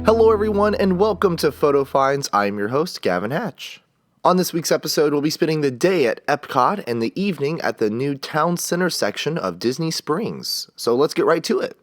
Hello everyone and welcome to Photo Finds. I'm your host, Gavin Hatch. On this week's episode, we'll be spending the day at Epcot and the evening at the new Town Center section of Disney Springs. So let's get right to it.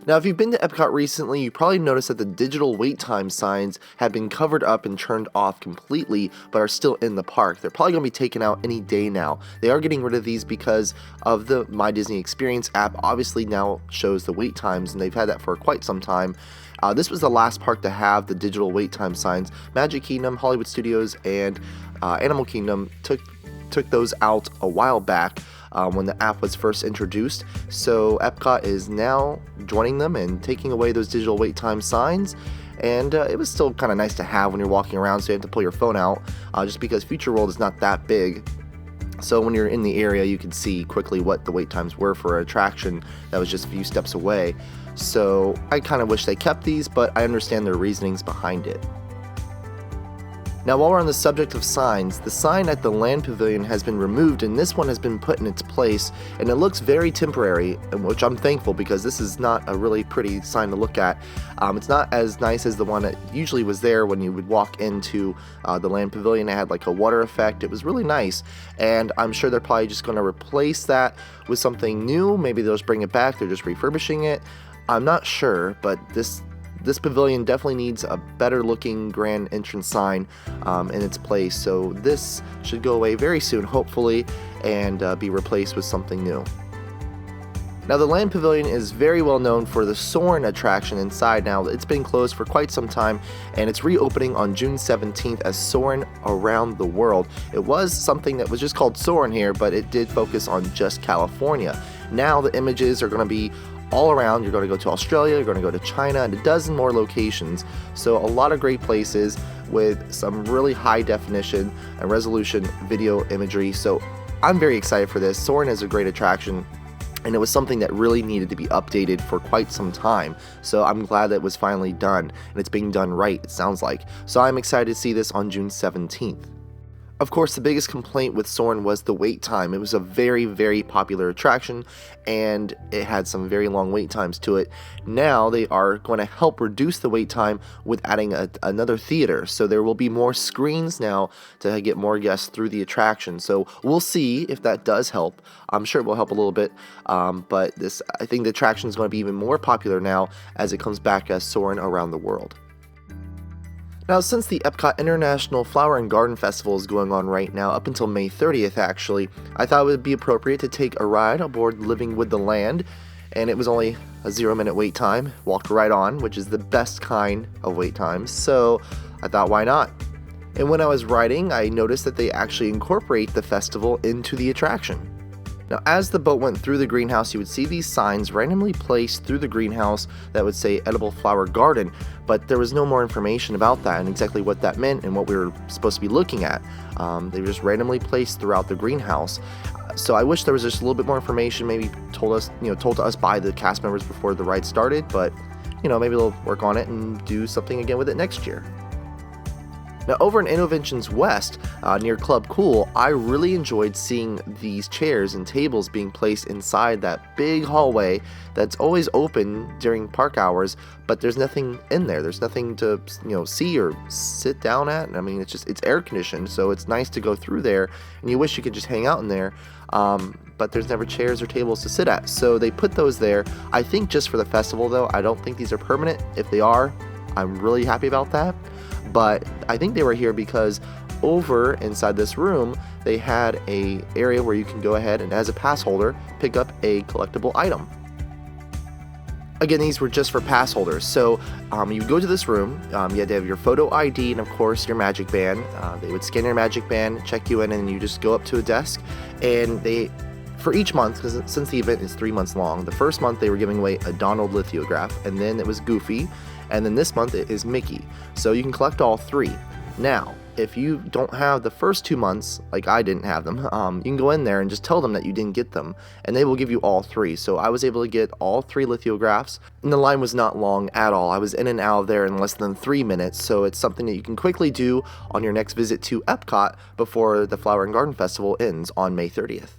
Now, if you've been to Epcot recently, you probably noticed that the digital wait time signs have been covered up and turned off completely, but are still in the park. They're probably going to be taken out any day now. They are getting rid of these because of the My Disney Experience app obviously now shows the wait times, and they've had that for quite some time. This was the last park to have the digital wait time signs. Magic Kingdom, Hollywood Studios, and Animal Kingdom took those out a while back when the app was first introduced. So Epcot is now joining them and taking away those digital wait time signs. And it was still kind of nice to have when you're walking around, so you have to pull your phone out, just because Future World is not that big. So when you're in the area, you can see quickly what the wait times were for an attraction that was just a few steps away. So I kind of wish they kept these, but I understand their reasonings behind it. Now, while we're on the subject of signs, the sign at the Land Pavilion has been removed and this one has been put in its place, and it looks very temporary, which I'm thankful because this is not a really pretty sign to look at. It's not as nice as the one that usually was there when you would walk into the Land Pavilion. It had like a water effect. It was really nice, and I'm sure they're probably just going to replace that with something new. Maybe they'll just bring it back. They're just refurbishing it. I'm not sure, but this pavilion definitely needs a better looking grand entrance sign in its place, so this should go away very soon, hopefully, and be replaced with something new. Now, the Land Pavilion is very well known for the Soren attraction inside. Now, it's been closed for quite some time, and it's reopening on June 17th as Soren Around the World. It was something that was just called Soren here, but it did focus on just California. Now, the images are going to be all around. You're going to go to Australia, you're going to go to China, and a dozen more locations. So a lot of great places with some really high definition and resolution video imagery. So I'm very excited for this. Soren is a great attraction, and it was something that really needed to be updated for quite some time. So I'm glad that it was finally done, and it's being done right, it sounds like. So I'm excited to see this on June 17th. Of course, the biggest complaint with Soren was the wait time. It was a very, very popular attraction, and it had some very long wait times to it. Now they are going to help reduce the wait time with adding another theater. So there will be more screens now to get more guests through the attraction. So we'll see if that does help. I'm sure it will help a little bit, but I think the attraction is going to be even more popular now as it comes back as Soren Around the World. Now, since the Epcot International Flower and Garden Festival is going on right now, up until May 30th actually, I thought it would be appropriate to take a ride aboard Living with the Land, and it was only a 0-minute wait time, walked right on, which is the best kind of wait times, so I thought, why not? And when I was riding, I noticed that they actually incorporate the festival into the attraction. Now, as the boat went through the greenhouse, you would see these signs randomly placed through the greenhouse that would say Edible Flower Garden, but there was no more information about that and exactly what that meant and what we were supposed to be looking at. They were just randomly placed throughout the greenhouse. So I wish there was just a little bit more information, maybe told to us by the cast members before the ride started, but maybe they'll work on it and do something again with it next year. Now, over in Innoventions West, near Club Cool, I really enjoyed seeing these chairs and tables being placed inside that big hallway that's always open during park hours, but there's nothing in there. There's nothing to see or sit down at. I mean, it's air conditioned, so it's nice to go through there, and you wish you could just hang out in there, but there's never chairs or tables to sit at. So they put those there, I think just for the festival though. I don't think these are permanent. If they are, I'm really happy about that. But I think they were here because over inside this room, they had a area where you can go ahead and, as a pass holder, pick up a collectible item. Again, these were just for pass holders. So you go to this room, you had to have your photo ID and, of course, your magic band. They would scan your magic band, check you in, and you just go up to a desk. And for each month, because since the event is 3 months long, the first month they were giving away a Donald lithograph, and then it was Goofy, and then this month it is Mickey. So you can collect all three. Now, if you don't have the first 2 months, like I didn't have them, you can go in there and just tell them that you didn't get them, and they will give you all three. So I was able to get all three lithographs, and the line was not long at all. I was in and out of there in less than 3 minutes, so it's something that you can quickly do on your next visit to Epcot before the Flower and Garden Festival ends on May 30th.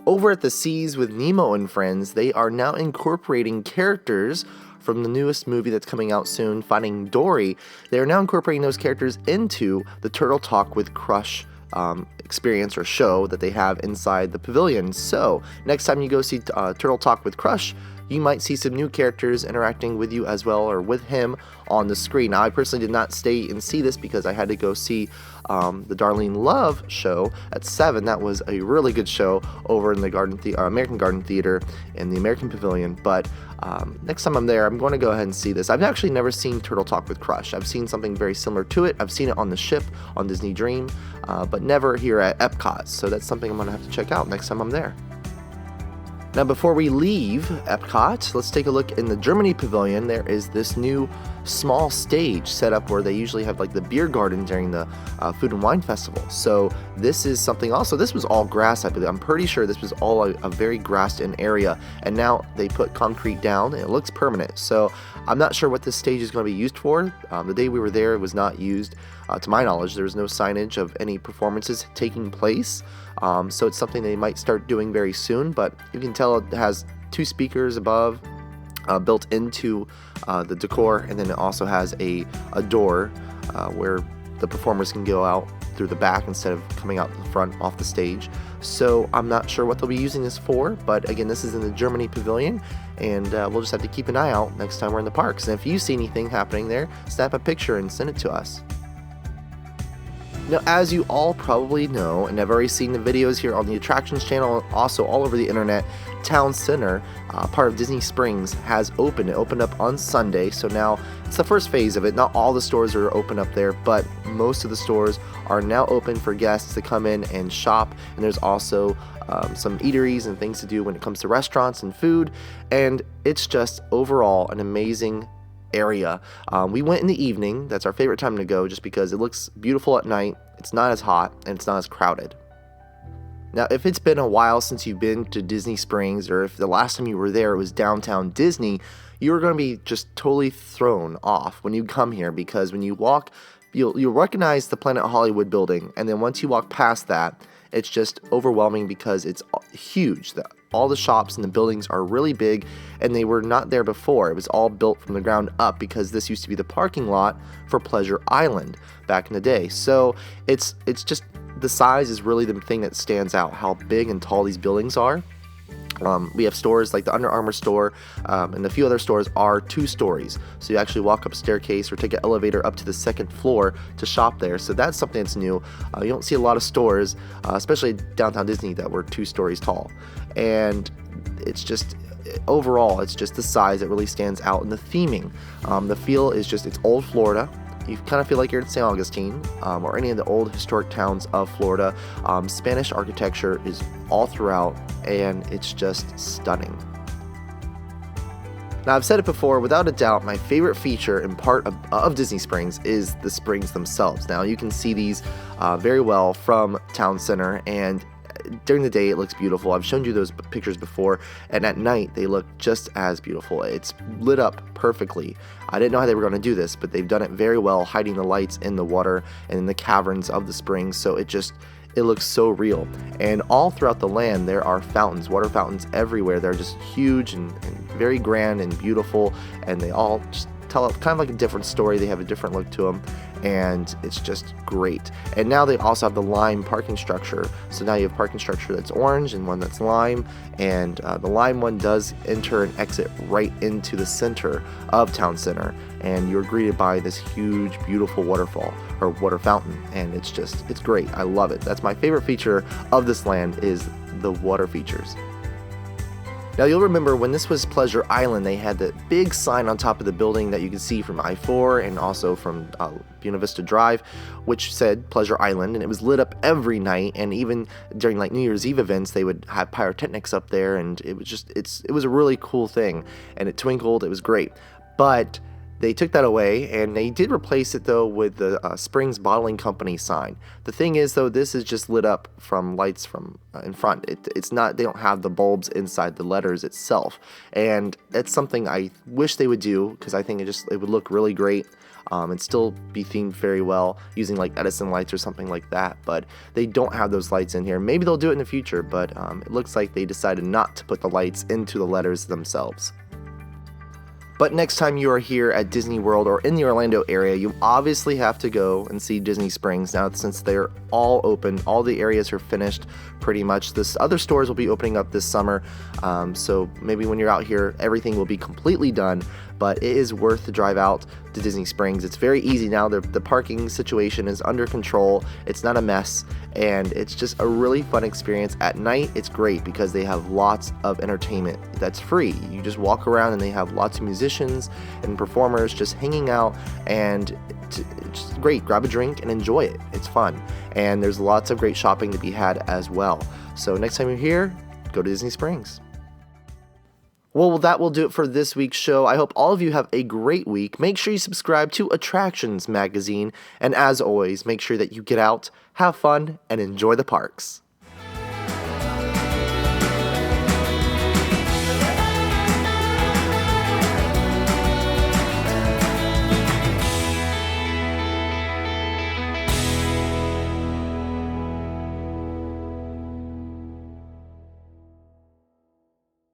Over at the Seas with Nemo and Friends, they are now incorporating characters from the newest movie that's coming out soon, Finding Dory. They are now incorporating those characters into the Turtle Talk with Crush experience or show that they have inside the pavilion. So next time you go see Turtle Talk with Crush, you might see some new characters interacting with you as well, or with him on the screen. Now, I personally did not stay and see this because I had to go see the Darlene Love show at 7. That was a really good show over in the American Garden Theater in the American Pavilion. But next time I'm there, I'm going to go ahead and see this. I've actually never seen Turtle Talk with Crush. I've seen something very similar to it. I've seen it on the ship on Disney Dream, but never here at Epcot. So that's something I'm going to have to check out next time I'm there. Now, before we leave Epcot, let's take a look in the Germany Pavilion. There is this new small stage set up where they usually have like the beer garden during the Food and Wine Festival. So this is something also, this was all grass, I believe. I'm pretty sure this was all a very grassed-in area, and now they put concrete down and it looks permanent. So I'm not sure what this stage is going to be used for. The day we were there, it was not used. To my knowledge, there was no signage of any performances taking place. So it's something they might start doing very soon, but you can tell it has 2 speakers above built into the decor, and then it also has a door where the performers can go out through the back instead of coming out the front off the stage. So I'm not sure what they'll be using this for, but again, this is in the Germany Pavilion, and we'll just have to keep an eye out next time we're in the parks. And if you see anything happening there, snap a picture and send it to us. Now, as you all probably know, and have already seen the videos here on the Attractions channel, also all over the internet, Town Center, part of Disney Springs, has opened. It opened up on Sunday, so now it's the first phase of it. Not all the stores are open up there, but most of the stores are now open for guests to come in and shop, and there's also some eateries and things to do when it comes to restaurants and food, and it's just overall an amazing area. We went in the evening. That's our favorite time to go just because it looks beautiful at night, it's not as hot, and it's not as crowded. Now, if it's been a while since you've been to Disney Springs, or if the last time you were there it was downtown Disney, you're going to be just totally thrown off when you come here, because when you walk, you'll recognize the Planet Hollywood building, and then once you walk past that, it's just overwhelming because it's huge. All the shops and the buildings are really big, and they were not there before. It was all built from the ground up because this used to be the parking lot for Pleasure Island back in the day. So it's just, the size is really the thing that stands out, how big and tall these buildings are. We have stores like the Under Armour store, and a few other stores are 2 stories. So you actually walk up a staircase or take an elevator up to the 2nd floor to shop there. So that's something that's new. You don't see a lot of stores, especially downtown Disney, that were 2 stories tall. And it's just, overall, it's just the size that really stands out, and the theming. The feel is just, it's old Florida. You kind of feel like you're in St. Augustine or any of the old historic towns of Florida. Spanish architecture is all throughout, and it's just stunning. Now, I've said it before, without a doubt, my favorite feature and part of Disney Springs is the springs themselves. Now, you can see these very well from Town Center, and during the day it looks beautiful. I've shown you those pictures before, and at night they look just as beautiful. It's lit up perfectly. I didn't know how they were going to do this, but they've done it very well, hiding the lights in the water and in the caverns of the springs, so it looks so real. And all throughout the land there are fountains, water fountains everywhere. They're just huge and very grand and beautiful, and they all just tell kind of like a different story. They have a different look to them, and it's just great. And now they also have the lime parking structure. So now you have parking structure that's orange and one that's lime, and the lime one does enter and exit right into the center of Town Center, and you're greeted by this huge, beautiful waterfall or water fountain, and it's great. I love it. That's my favorite feature of this land, is the water features. Now, you'll remember when this was Pleasure Island, they had that big sign on top of the building that you can see from I-4 and also from Buena Vista Drive, which said Pleasure Island, and it was lit up every night, and even during like New Year's Eve events, they would have pyrotechnics up there, and it was just, it was a really cool thing, and it twinkled, it was great. But They took that away, and they did replace it though with the Springs Bottling Company sign. The thing is though, this is just lit up from lights from in front. It's not. They don't have the bulbs inside the letters itself, and it's something I wish they would do because I think it would look really great. And still be themed very well using like Edison lights or something like that, but they don't have those lights in here. Maybe they'll do it in the future, but it looks like they decided not to put the lights into the letters themselves. But next time you are here at Disney World or in the Orlando area, you obviously have to go and see Disney Springs now since they're all open. All the areas are finished pretty much. This other stores will be opening up this summer, so maybe when you're out here, everything will be completely done, but it is worth the drive out to Disney Springs. It's very easy now. The parking situation is under control. It's not a mess, and it's just a really fun experience. At night, it's great because they have lots of entertainment that's free. You just walk around and they have lots of musicians and performers just hanging out, and it's just great. Grab a drink and enjoy it. It's fun, and there's lots of great shopping to be had as well. So next time you're here, go to Disney Springs. Well, that will do it for this week's show. I hope all of you have a great week. Make sure you subscribe to Attractions Magazine. And as always, make sure that you get out, have fun, and enjoy the parks.